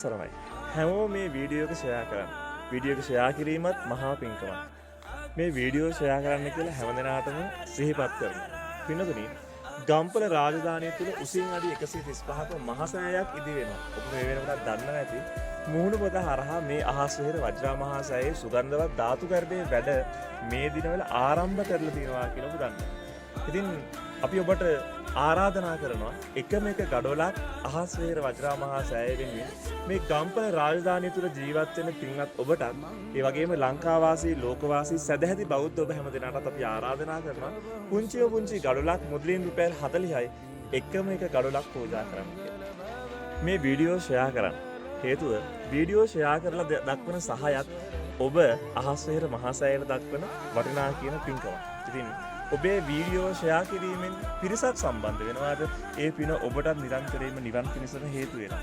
සරණයි. හැමෝම මේ වීඩියෝ එක ෂෙයා කරන්න. වීඩියෝ එක ෂෙයා කිරීමත් මහා පිංකමක්. මේ වීඩියෝ ෂෙයා කරන්න කියලා හැමදෙනාටම සිහිපත් කරනවා. පින්නතුනි, ගම්පල රාජධානිය තුල උසින් අඩි 135ක මහසෑයක් ඉදි වෙනවා. ඔබ මේ වෙනකොට දන්න නැති මුහුණු පොත හරහා මේ අහස් විහෙර වජ්‍රා මහසෑයේ සුගන්ධවත් ධාතු කර්ඩේ වැඩ මේ දිනවල ආරම්භ කරලා තියෙනවා කියලා ඔබ දන්නවා. ඉතින් අපි ඔබට ආරාධනා කරනවා එකම එක ගඩොලක් අහස් විහෙර වජ්‍රා මහසෑය වෙනුවෙන් මේ ගම්පල රාජධානිය තුල ජීවත් වෙන පින්වත් ඔබටත් ඒ වගේම ලංකාවාසී ලෝකවාසී සදැහැති බෞද්ධ ඔබ හැම දෙනාටත් අපි ආරාධනා කරනවා පුංචි ගඩොලක් මුදලින් රුපියල් 40යි එකම එක ගඩොලක් පූජා කරන්න කියලා. මේ වීඩියෝ ෂෙයා කරන්න. හේතුව වීඩියෝ ෂෙයා කරලා දක්වන සහයත් ඔබ අහස් විහෙර මහසෑයට දක්වන වටිනා කියන පින්කමක්. ඉතින් ඔබේ වීඩියෝ ෂෙයා කිරීමෙන් පිරිසක් සම්බන්ධ වෙනවාද ඒ පින ඔබටත් නිරන්තරයෙන්ම නිවන් පිණසම හේතු වෙනවා.